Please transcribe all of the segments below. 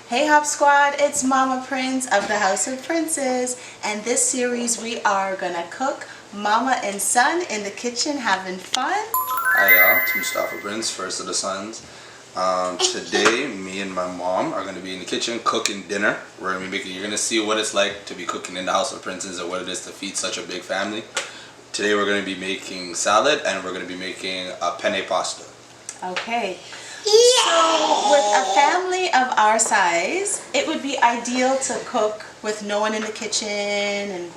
Hey Hop Squad, it's Mama Prince of the House of Princes, and this series we are gonna cook Mama and Son in the kitchen having fun. Hi y'all, it's Mustafa Prince, first of the sons. Today, me and my mom are gonna be in the kitchen cooking dinner. We're gonna be making. You're gonna see what it's like to be cooking in the House of Princes and what it is to feed such a big family. Today we're gonna be making salad and we're gonna be making a penne pasta. Okay. So with a family of our size, it would be ideal to cook with no one in the kitchen and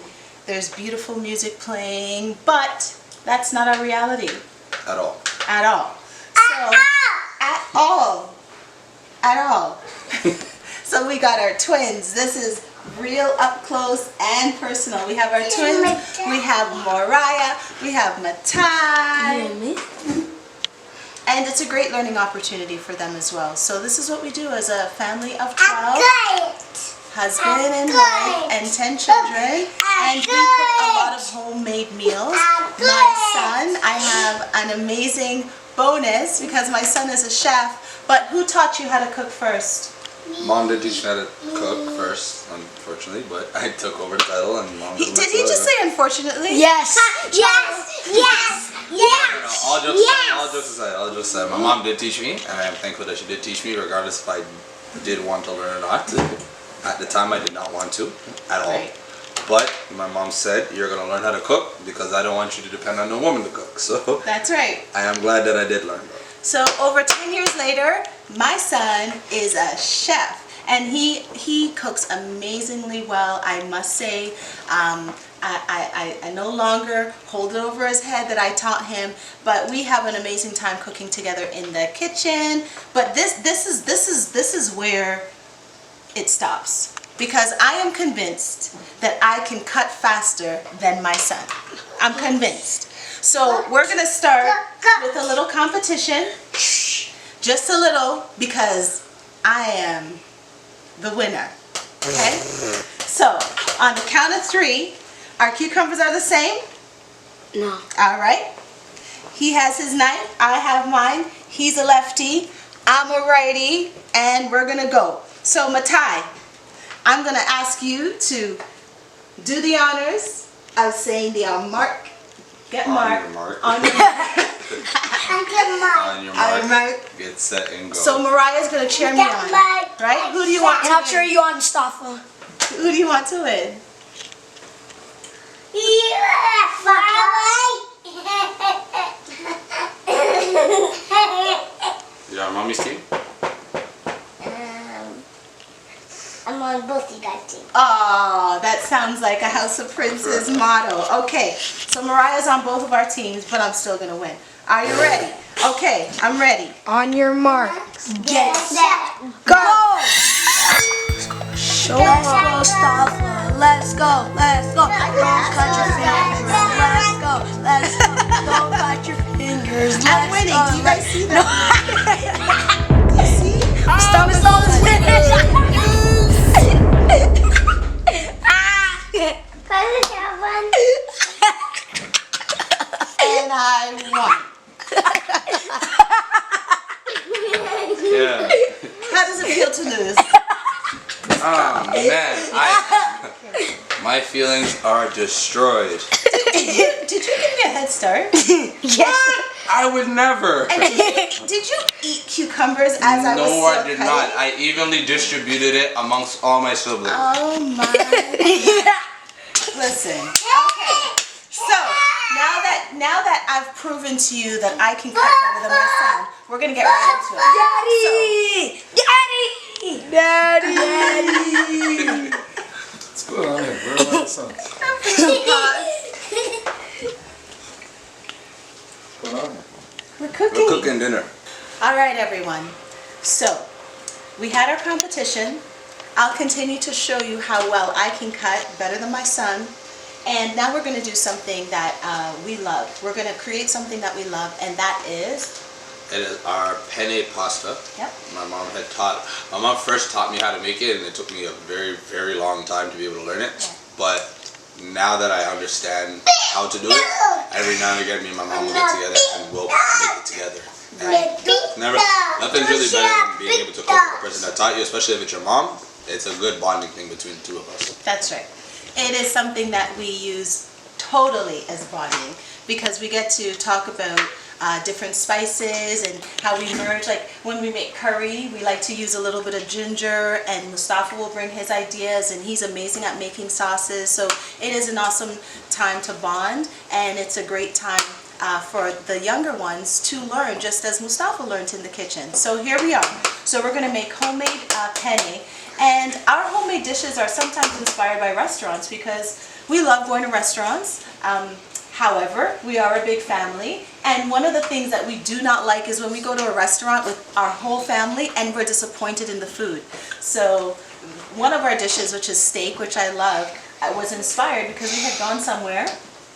there's beautiful music playing, but that's not our reality. At all. At all. So, at all. So we got our twins. This is real up close and personal. We have our twins. We have Mariah. We have Matai. And it's a great learning opportunity for them as well. So this is what we do as a family of 12, husband and wife and 10 children. And we cook a lot of homemade meals. My son, I have an amazing bonus because my son is a chef. But who taught you how to cook first? Mom did teach me how to cook first, unfortunately, but I took over the title and Mom did he just say unfortunately? Yes. All jokes aside, my mom did teach me, and I am thankful that she did teach me, regardless if I did want to learn or not. At the time, I did not want to at all. Right. But my mom said, you're going to learn how to cook because I don't want you to depend on a woman to cook. So That's right. I am glad that I did learn that. So over 10 years later, my son is a chef. And he cooks amazingly well, I must say. I no longer hold it over his head that I taught him, but we have an amazing time cooking together in the kitchen. But this is where it stops, because I am convinced that I can cut faster than my son. I'm convinced. So we're gonna start with a little competition, just a little, because I am the winner. Okay? So on the count of 3, our cucumbers are the same? No. All right. He has his knife, I have mine. He's a lefty, I'm a righty, and we're gonna go. So Matai, I'm gonna ask you to do the honors of saying the mark. Get marked. On your mark. On your mark. On your mark. Get set and go. So Mariah's gonna cheer me on, right? Who do you want to And I'll win? cheer you on, Mustafa. Who do you want to win? You're on mommy's team? I'm on both you guys' team. Oh, that sounds like a House of Princes motto. Okay, so Mariah's on both of our teams, but I'm still gonna win. Are you ready? Okay, I'm ready. On your marks, get set, go! Show us, Mustafa. Let's go, let's go. Don't cut your fingers. Let's go, let's go. Don't cut your fingers. I'm winning. Do you guys see that? Do you see? Mustafa's finished. And I won. Yeah. How does it feel to lose? Oh man, my feelings are destroyed. Did you give me a head start? Yes. I would never. And did you eat cucumbers as I was No, I did cutting? not. I evenly distributed it amongst all my siblings. Oh my. Listen. Okay. So now that I've proven to you that I can cut better than my son, we're gonna get right into it. Daddy! everyone. So, we had our competition. I'll continue to show you how well I can cut, better than my son. And now we're going to do something that we love. We're going to create something that we love, and that is... It is our penne pasta. Yep. My mom first taught me how to make it, and it took me a very, very long time to be able to learn it. Yeah. But now that I understand how to do it, every now and again me and my mom will get together and we'll make it together. Right. Nothing's really better than being able to cook with a person that taught you, especially if it's your mom. It's a good bonding thing between the two of us. That's right. It is something that we use totally as bonding, because we get to talk about different spices and how we merge. Like when we make curry, we like to use a little bit of ginger, and Mustafa will bring his ideas, and he's amazing at making sauces. So it is an awesome time to bond, and it's a great time for the younger ones to learn, just as Mustafa learned in the kitchen. So here we are. So we're going to make homemade penne, and our homemade dishes are sometimes inspired by restaurants because we love going to restaurants. However, we are a big family, and one of the things that we do not like is when we go to a restaurant with our whole family and we're disappointed in the food. So one of our dishes, which is steak, which I love, was inspired because we had gone somewhere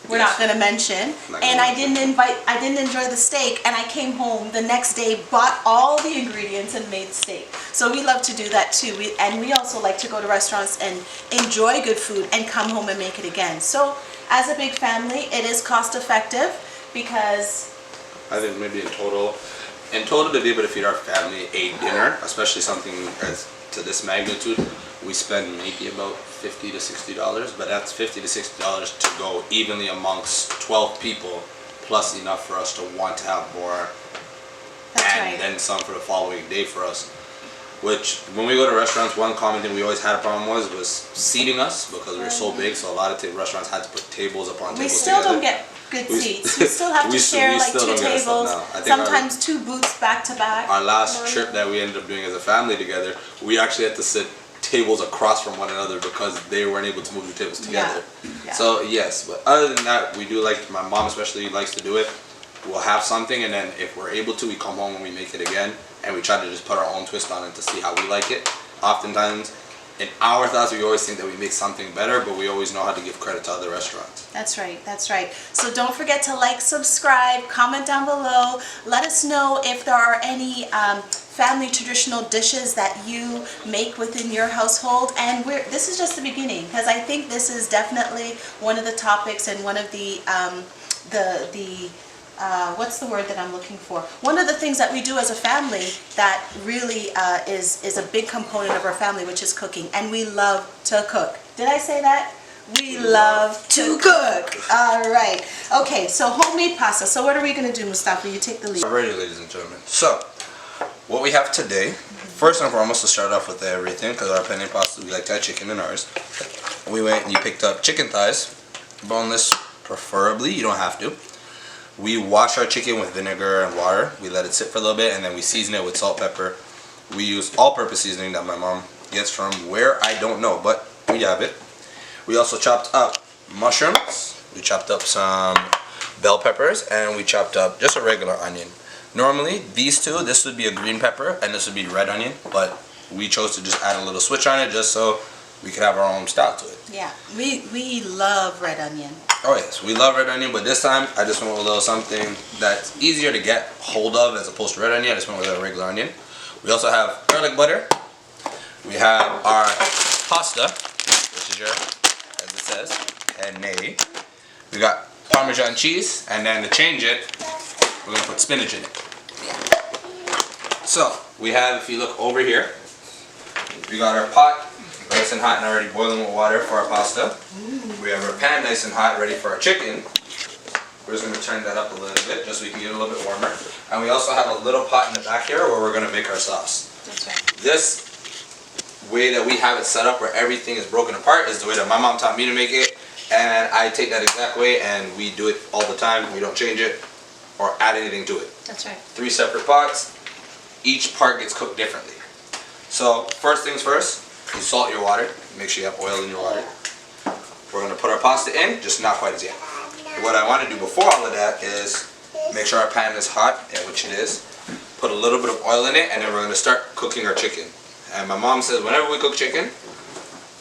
we're not going to mention, and I didn't enjoy the steak, and I came home the next day, bought all the ingredients and made steak. So we love to do that too. We also like to go to restaurants and enjoy good food and come home and make it again. So as a big family, it is cost effective because I think maybe in total to be able to feed our family a dinner, especially something as to this magnitude, we spend maybe about $50 to $60, but that's $50 to $60 to go evenly amongst 12 people, plus enough for us to want to have more. That's and right. Then some for the following day for us. Which, when we go to restaurants, one common thing we always had a problem was seating us, because we were so big, so a lot of restaurants had to put tables upon tables we still together. don't get good seats. We still have to share like two tables, sometimes two booths back to back. Our last trip that we ended up doing as a family together, we actually had to sit tables across from one another because they weren't able to move the tables together. Yeah. So yes, but other than that, we do like, my mom especially likes to do it. We'll have something, and then if we're able to, we come home and we make it again, and we try to just put our own twist on it to see how we like it. Oftentimes, in our thoughts, we always think that we make something better, but we always know how to give credit to other restaurants. That's right, that's right. So don't forget to like, subscribe, comment down below. Let us know if there are any family traditional dishes that you make within your household. And this is just the beginning, because I think this is definitely one of the topics and one of the what's the word that I'm looking for? One of the things that we do as a family that really is a big component of our family, which is cooking. And we love to cook. Did I say that? We love to cook. All right. Okay, so homemade pasta. So what are we going to do, Mustafa? You take the lead. Alrighty, ladies and gentlemen. So, what we have today, first and foremost, to start off with everything, because our penne pasta, we like to add chicken in ours. We went and you picked up chicken thighs, boneless preferably, you don't have to. We wash our chicken with vinegar and water. We let it sit for a little bit, and then we season it with salt, pepper. We use all-purpose seasoning that my mom gets from where I don't know, but we have it. We also chopped up mushrooms. We chopped up some bell peppers, and we chopped up just a regular onion. Normally, these two, this would be a green pepper, and this would be red onion, but we chose to just add a little switch on it just so we could have our own style to it. Yeah, we love red onion. Oh yes, we love red onion, but this time I just went with a little something that's easier to get hold of as opposed to red onion. I just went with a regular onion. We also have garlic butter. We have our pasta, which is your, as it says, penne. We got Parmesan cheese, and then to change it, we're gonna put spinach in it. So we have, if you look over here, we got our pot nice and hot and already boiling with water for our pasta. We have our pan nice and hot ready for our chicken. We're just going to turn that up a little bit just so we can get it a little bit warmer. And we also have a little pot in the back here where we're going to make our sauce. That's right. This way that we have it set up where everything is broken apart is the way that my mom taught me to make it. And I take that exact way and we do it all the time. We don't change it or add anything to it. That's right. 3 separate pots. Each part gets cooked differently. So first things first, you salt your water. Make sure you have oil in your water. We're going to put our pasta in, just not quite as yet. What I want to do before all of that is make sure our pan is hot, which it is. put a little bit of oil in it, and then we're gonna start cooking our chicken. And my mom says whenever we cook chicken,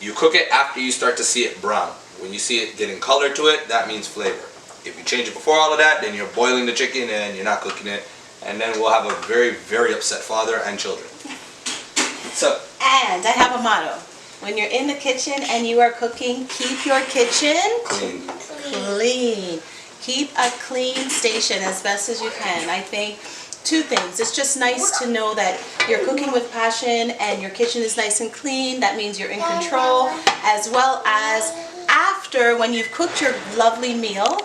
you cook it after you start to see it brown. When you see it getting color to it, that means flavor. If you change it before all of that, then you're boiling the chicken and you're not cooking it. And then we'll have a very, very upset father and children. So. And I have a motto. When you're in the kitchen and you are cooking, keep your kitchen Clean. clean. Keep a clean station as best as you can. I think two things. It's just nice to know that you're cooking with passion and your kitchen is nice and clean. That means you're in control, as well as after, when you've cooked your lovely meal,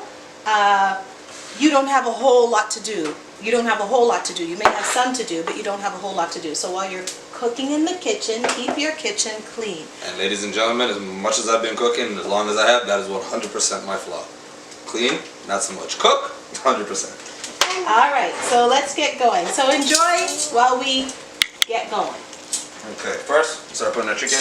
you don't have a whole lot to do. You don't have a whole lot to do. You may have some to do, but you don't have a whole lot to do. So while you're cooking in the kitchen, keep your kitchen clean. And ladies and gentlemen, as much as I've been cooking, as long as I have, that is 100% my flaw. Clean, not so much. Cook, 100%. All right, so let's get going. So enjoy while we get going. Okay, first, start putting our chicken.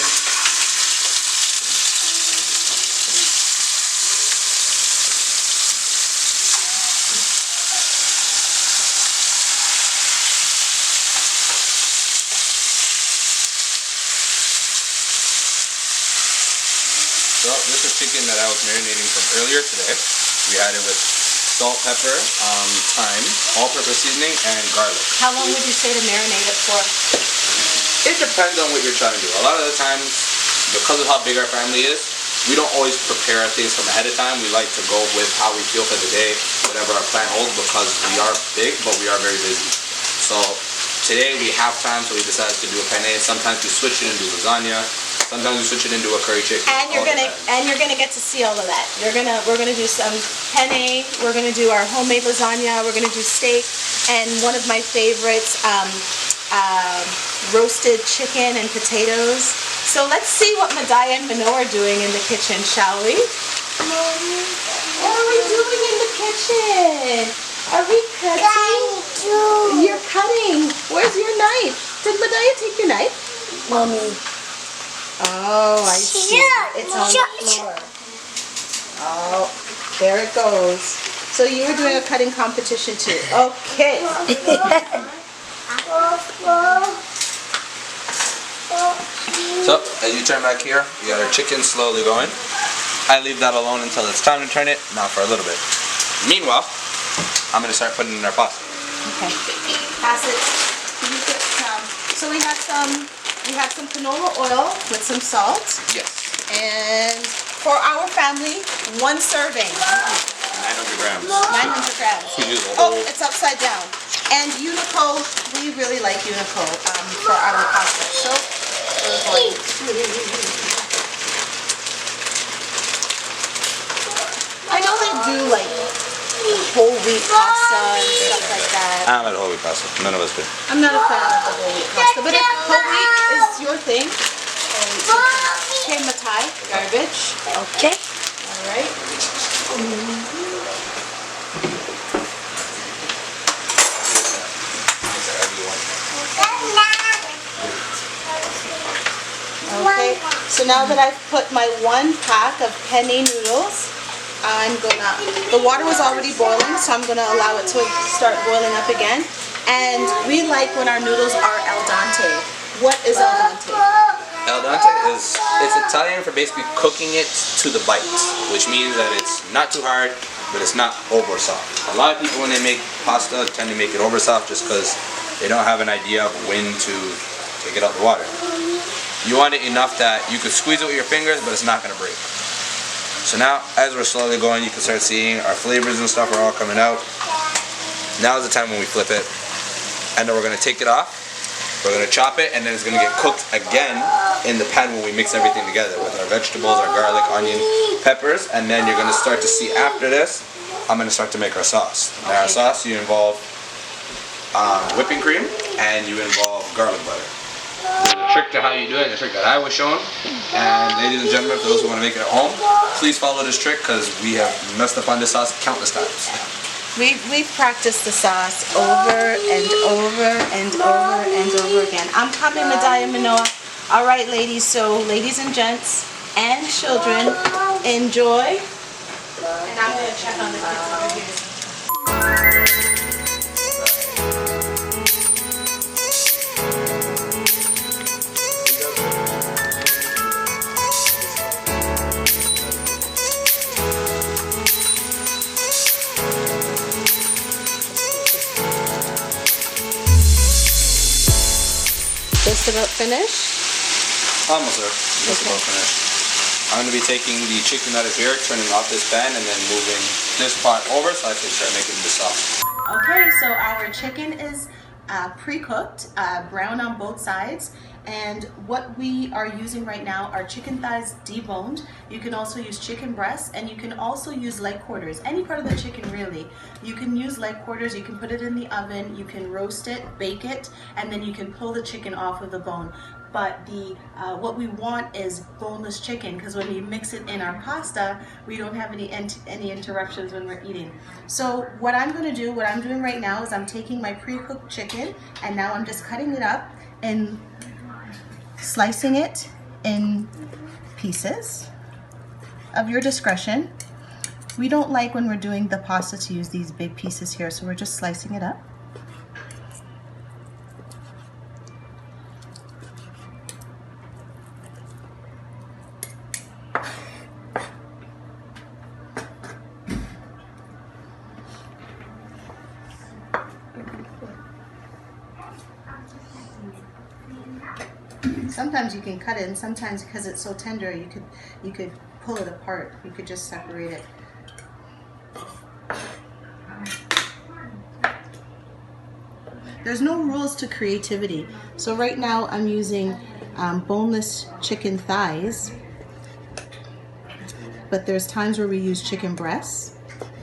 So this is chicken that I was marinating from earlier today. We had it with salt, pepper, thyme, all-purpose seasoning, and garlic. How long would you say to marinate it for? It depends on what you're trying to do. A lot of the times, because of how big our family is, we don't always prepare things from ahead of time. We like to go with how we feel for the day, whatever our plan holds, because we are big, but we are very busy. So today we have time, so we decided to do a penne. Sometimes we switch it and do lasagna. Sometimes we switch it into a curry chicken. And you're gonna get to see all of that. We're gonna do some penne. We're gonna do our homemade lasagna. We're gonna do steak, and one of my favorites, roasted chicken and potatoes. So let's see what Madaya and Mino are doing in the kitchen, shall we? What are we doing in the kitchen? Are we cutting? You're cutting. Where's your knife? Did Madaya take your knife? Mommy. Oh, I see. It's on the floor. Oh, there it goes. So you were doing a cutting competition too. Okay. So, as you turn back here, we got our chicken slowly going. I leave that alone until it's time to turn it, not for a little bit. Meanwhile, I'm going to start putting in our pasta. Okay. Pass it. Can you get some? So we have some canola oil with some salt. Yes. And for our family, one serving. 900 grams. 900 grams. We use a Oh, whole- it's upside down. And Unico, we really like Unico for our pasta. So we're going to... I know they do like whole wheat pasta and stuff like that. I'm not a whole wheat pasta. None of us do. I'm not a fan of the whole wheat pasta, but if whole wheat is your thing, whole wheat's your thing. Okay, Matai, garbage. Okay. All right. Okay, so now that I've put my 1 pack of penne noodles, the water was already boiling, so I'm gonna allow it to start boiling up again. And we like when our noodles are al dente. What is al dente? Al dente it's Italian for basically cooking it to the bite, which means that it's not too hard, but it's not over soft. A lot of people when they make pasta tend to make it over soft just because they don't have an idea of when to take it out the water. You want it enough that you could squeeze it with your fingers, but it's not going to break. So now, as we're slowly going, you can start seeing our flavors and stuff are all coming out. Now is the time when we flip it. And then we're going to take it off. We're going to chop it, and then it's going to get cooked again in the pan when we mix everything together with our vegetables, our garlic, onion, peppers. And then you're going to start to see after this, I'm going to start to make our sauce. Now our sauce, you involve whipping cream, and you involve garlic butter. There's a trick to how you do it, a trick that I was shown. And ladies and gentlemen, for those who want to make it at home, please follow this trick because we have messed up on this sauce countless times. We've practiced the sauce over and over and over and over again. I'm coming, Madaya Manoa. All right, ladies. So, ladies and gents and children, enjoy. And I'm going to check on the kids over here. Just about finished? Almost there. Just about finished. I'm going to be taking the chicken out of here, turning off this pan, and then moving this pot over so I can start making the sauce. Okay, so our chicken is pre-cooked, brown on both sides. And what we are using right now are chicken thighs deboned. You can also use chicken breasts, and you can also use leg quarters. Any part of the chicken, really. You can use leg quarters, you can put it in the oven, you can roast it, bake it, and then you can pull the chicken off of the bone. But what we want is boneless chicken, because when we mix it in our pasta, we don't have any interruptions when we're eating. So what I'm doing right now is I'm taking my pre-cooked chicken, and now I'm just cutting it up and slicing it in pieces of your discretion. We don't like when we're doing the pasta to use these big pieces here, so we're just slicing it up. Sometimes you can cut it, and sometimes because it's so tender, you could pull it apart. You could just separate it. There's no rules to creativity. So right now I'm using boneless chicken thighs, but there's times where we use chicken breasts.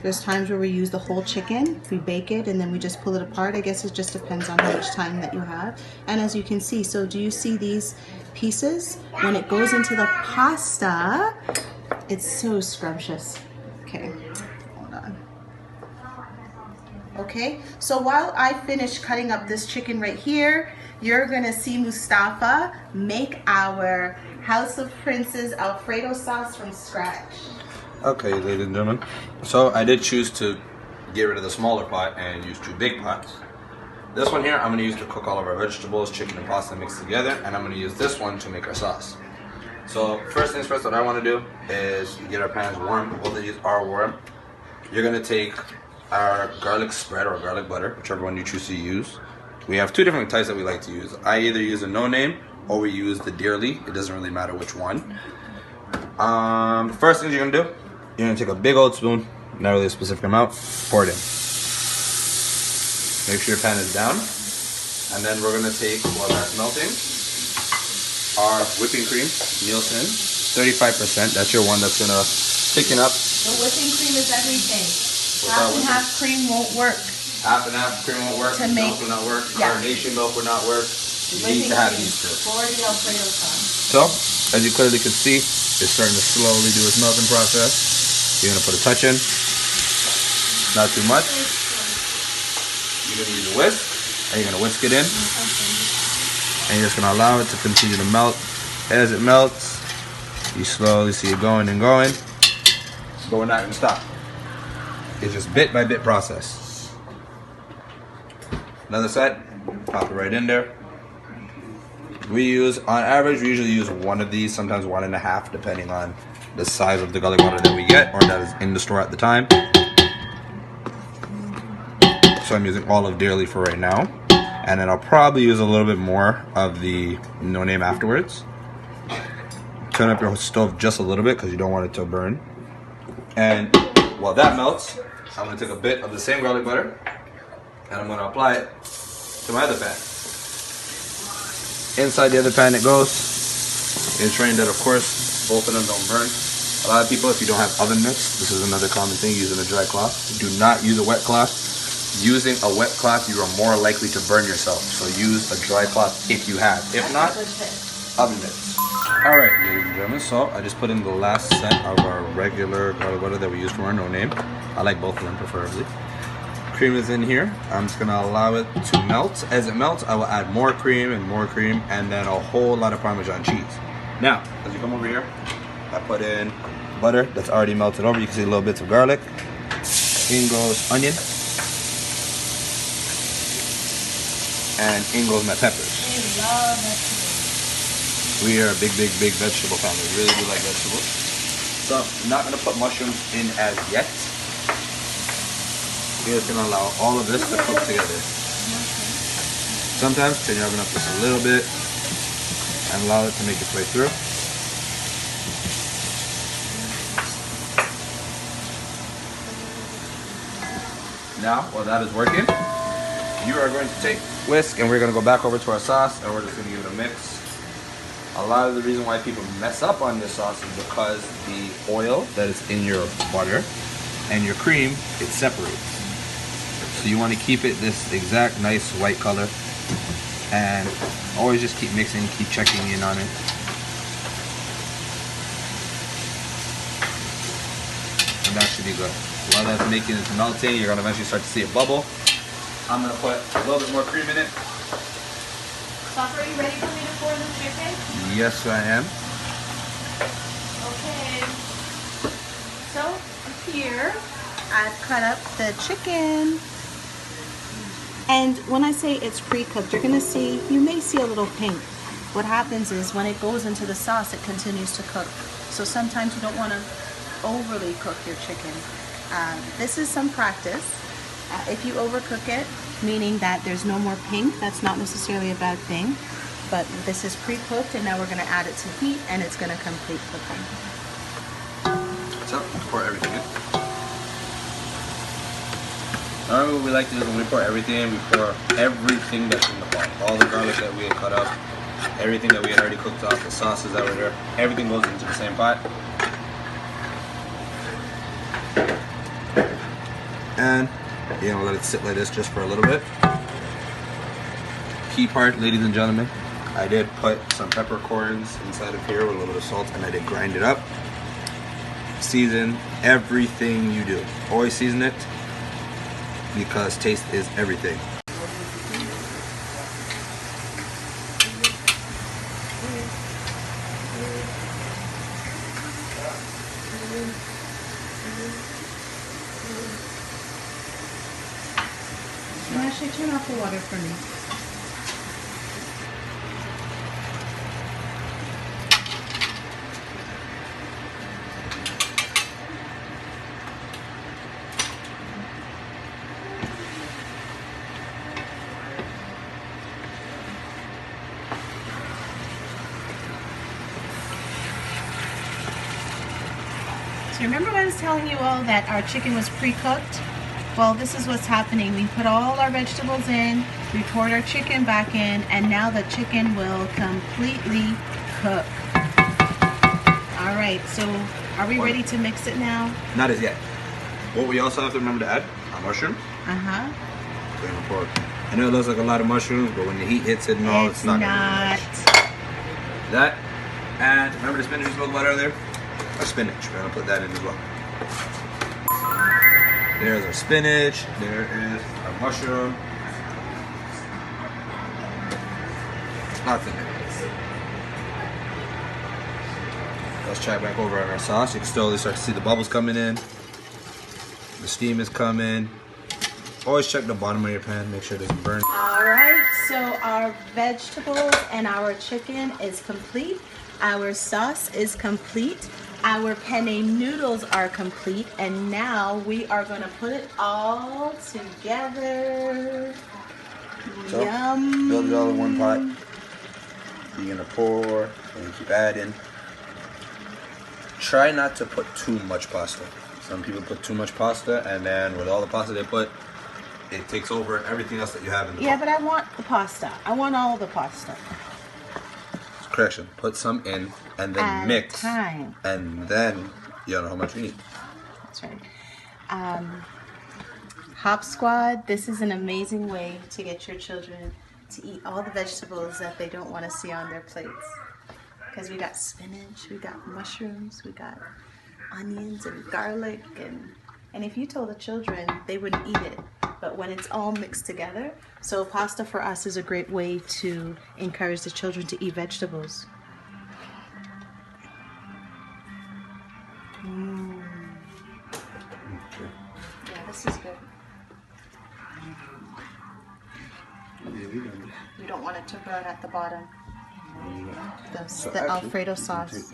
There's times where we use the whole chicken, we bake it, and then we just pull it apart. I guess it just depends on how much time that you have. And as you can see, so do you see these pieces? When it goes into the pasta, it's so scrumptious. Okay, hold on. Okay, so while I finish cutting up this chicken right here, you're gonna see Mustafa make our House of Prince's Alfredo sauce from scratch. Okay, ladies and gentlemen. So I did choose to get rid of the smaller pot and use 2 big pots. This one here I'm going to use to cook all of our vegetables, chicken and pasta mixed together, and I'm going to use this one to make our sauce. So first things first, what I want to do is get our pans warm. Both of these are warm. You're going to take our garlic spread or garlic butter, whichever one you choose to use. We have 2 different types that we like to use. I either use a no name or we use the dearly. It doesn't really matter which one. The first thing you're going to do, you're going to take a big old spoon, not really a specific amount, pour it in. Make sure your pan is down. And then we're going to take, while that's melting, our whipping cream, Nielsen, 35%. That's your one that's going to thicken up. The whipping cream is everything. Half and half cream won't work. Half and half cream won't work. Milk will not work. Yeah. Carnation milk will not work. You need to have these 2. For the Alfredo sauce. So, as you clearly can see, it's starting to slowly do its melting process. You're going to put a touch in, not too much. You're going to use a whisk, and you're going to whisk it in. And you're just going to allow it to continue to melt. As it melts, you slowly see it going and going, but we're not going to stop. It's just bit by bit process. Another side, pop it right in there. We use, on average, we usually use 1 of these, sometimes 1.5, depending on the size of the garlic butter that we get or that is in the store at the time. So I'm using all of dearly for right now, and then I'll probably use a little bit more of the no name afterwards. Turn up your stove just a little bit because you don't want it to burn. And while that melts, I'm going to take a bit of the same garlic butter and I'm going to apply it to my other pan. Inside the other pan it goes, ensuring that of course both of them don't burn. A lot of people, if you don't have oven mitts, this is another common thing, using a dry cloth. Do not use a wet cloth. Using a wet cloth, you are more likely to burn yourself. So use a dry cloth if you have. If not, oven mitts. Alright, ladies and gentlemen, so I just put in the last set of our regular garlic butter that we use for our no name. I like both of them preferably. Cream is in here. I'm just going to allow it to melt. As it melts, I will add more cream, and then a whole lot of Parmesan cheese. Now, as you come over here, I put in butter that's already melted over. You can see little bits of garlic. In goes onion. And in goes my peppers. We love vegetables. We are a big vegetable family. We really do like vegetables. So I'm not going to put mushrooms in as yet. We're just going to allow all of this to cook together. Sometimes turn your oven up just a little bit. and allow it to make its way through. Now, while that is working, you are going to take whisk and we're going to go back over to our sauce and we're just going to give it a mix. A lot of the reason why people mess up on this sauce is because the oil that is in your butter and your cream, it separates. So you want to keep it this exact nice white color and always just keep mixing, keep checking in on it. And that should be good. While that's making it melting, you're going to eventually start to see it bubble. I'm going to put a little bit more cream in it. Sauce, are you ready for me to pour the chicken? Yes, I am. Okay. So here, I've cut up the chicken. And when I say it's pre-cooked, you're gonna see, you may see a little pink. What happens is when it goes into the sauce, it continues to cook. So sometimes you don't wanna overly cook your chicken. This is some practice. If you overcook it, meaning that there's no more pink, that's not necessarily a bad thing. But this is pre-cooked and now we're gonna add it to heat and it's gonna complete cooking. So, pour everything in. Normally what we like to do is when we pour everything in, we pour everything that's in the pot. All the garlic that we had cut up, everything that we had already cooked off, the sauces that were there, everything goes into the same pot. And you're gonna let it sit like this just for a little bit. Key part, ladies and gentlemen, I did put some peppercorns inside of here with a little bit of salt and I did grind it up. Season everything you do. Always season it because taste is everything. Actually, turn off the water for me. So remember when I was telling you all that our chicken was pre-cooked? Well, this is what's happening. We put all our vegetables in, we poured our chicken back in, and now the chicken will completely cook. All right, so are we ready to mix it now? Not as yet. What we also have to remember to add, a mushroom. Uh-huh. So I'm gonna pour. I know it looks like a lot of mushrooms, but when the heat hits it and all, it's not gonna be much. That, and remember the spinach we spoke about earlier? Our spinach, we're gonna put that in as well. There's our spinach, there is our mushroom. Lots in there. Let's check back over on our sauce. You can slowly start to see the bubbles coming in. The steam is coming. Always check the bottom of your pan, make sure it doesn't burn. All right, so our vegetables and our chicken is complete. Our sauce is complete. Our penne noodles are complete, and now we are going to put it all together. So, Yum. build it all in one pot. You're going to pour and keep adding. Try not to put too much pasta. Some people put too much pasta, and then with all the pasta they put, it takes over everything else that you have in the pot. Yeah, but I want the pasta. I want all the pasta. Correction, put some in and then At mix. time. And then you don't know how much you need. That's right. Hop Squad, this is an amazing way to get your children to eat all the vegetables that they don't want to see on their plates. Because we got spinach, we got mushrooms, we got onions and garlic, and if you told the children, they wouldn't eat it. But when it's all mixed together, so pasta for us is a great way to encourage the children to eat vegetables. Yeah, this is good. You don't want it to burn at the bottom. The Alfredo sauce.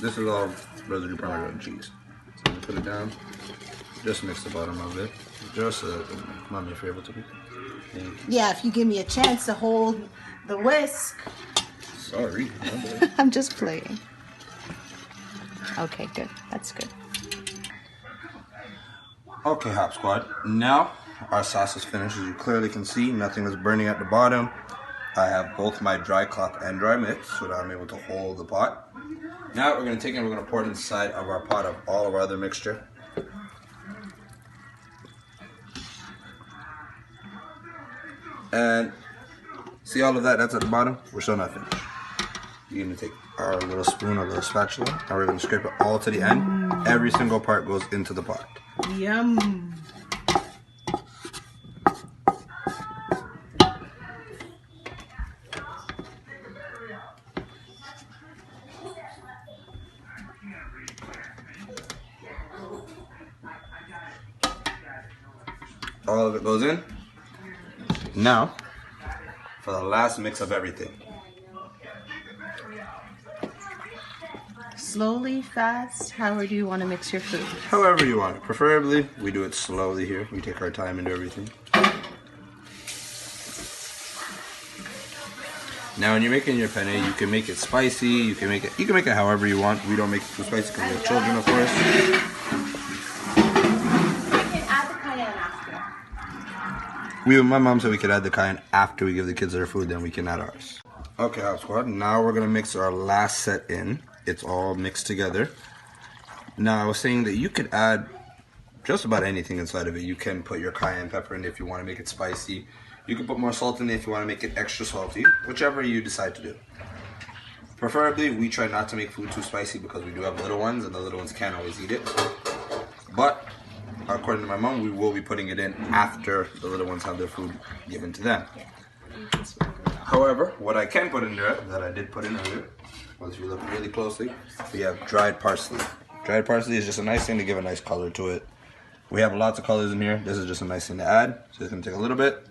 This is all residue Parmesan cheese. So I'm gonna put it down. Just mix the bottom of it, just so that mommy if you're able to be. Yeah, if you give me a chance to hold the whisk. Sorry. I'm just playing. Okay, good. That's good. Okay, Hop Squad. Now our sauce is finished. As you clearly can see, nothing is burning at the bottom. I have both my dry cloth and dry mix so that I'm able to hold the pot. Now we're going to take it and we're going to pour it inside of our pot of all of our other mixture. And see all of that? That's at the bottom? We're still not finished. You're going to take our little spoon or little spatula and we're going to scrape it all to the end. Every single part goes into the pot. Yum. All of it goes in. Now, for the last mix of everything. Slowly, fast, however do you want to mix your food? However you want it. Preferably, we do it slowly here. We take our time into everything. Now, when you're making your penne, you can make it spicy. You can make it however you want. We don't make it too spicy because we have children, of course. My mom said we could add the cayenne after we give the kids their food, then we can add ours. Okay, Hop Squad, now we're going to mix our last set in. It's all mixed together. Now, I was saying that you could add just about anything inside of it. You can put your cayenne pepper in it if you want to make it spicy. You can put more salt in it if you want to make it extra salty, whichever you decide to do. Preferably, we try not to make food too spicy because we do have little ones, and the little ones can't always eat it. But according to my mom, we will be putting it in after the little ones have their food given to them. However, what I can put in there, that I did put in earlier, once you look really closely, we have dried parsley. Dried parsley is just a nice thing to give a nice color to it. We have lots of colors in here. This is just a nice thing to add. So it's going to take a little bit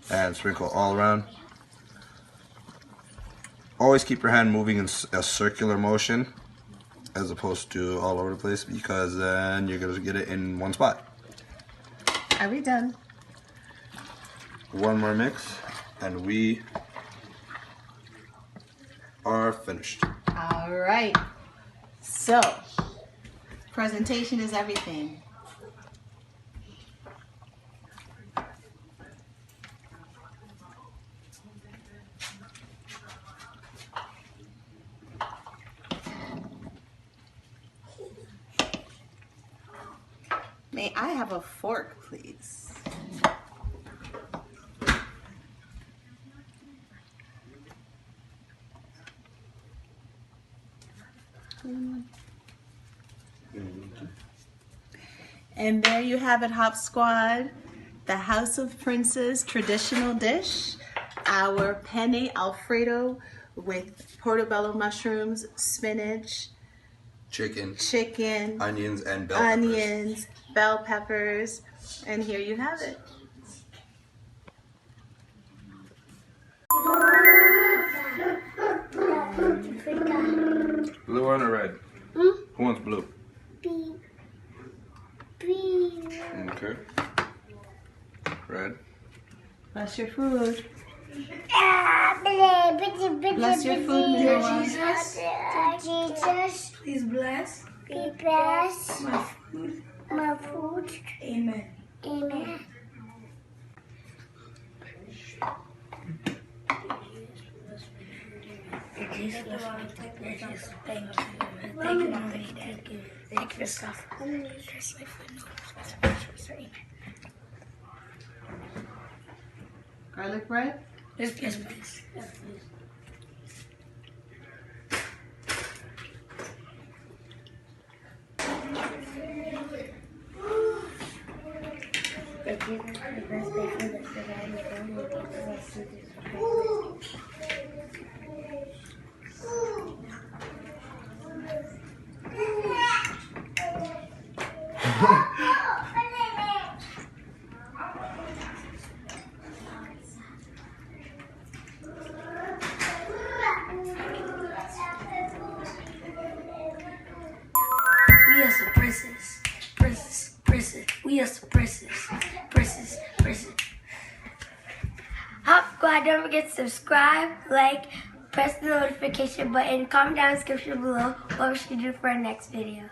and sprinkle all around. Always keep your hand moving in a circular motion as opposed to all over the place, because then you're going to get it in one spot. Are we done? One more mix and we are finished. All right. So, presentation is everything. May I have a fork, please? And there you have it, Hop Squad. The House of Prince's traditional dish, our penne Alfredo with portobello mushrooms, spinach, Chicken, onions, and bell peppers, and here you have it. Blue or red? Who wants blue? Okay. Red. Bless your food. Bless your food, Noah. Jesus, please bless. Bless my food. Amen. Amen. Jesus, thank you. Thank you for stuff. Garlic bread? Yes, please. Yes, please. We are the princess. We are the princess. glad. Don't forget to subscribe, like, press the notification button, comment down in the description below what we should do for our next video.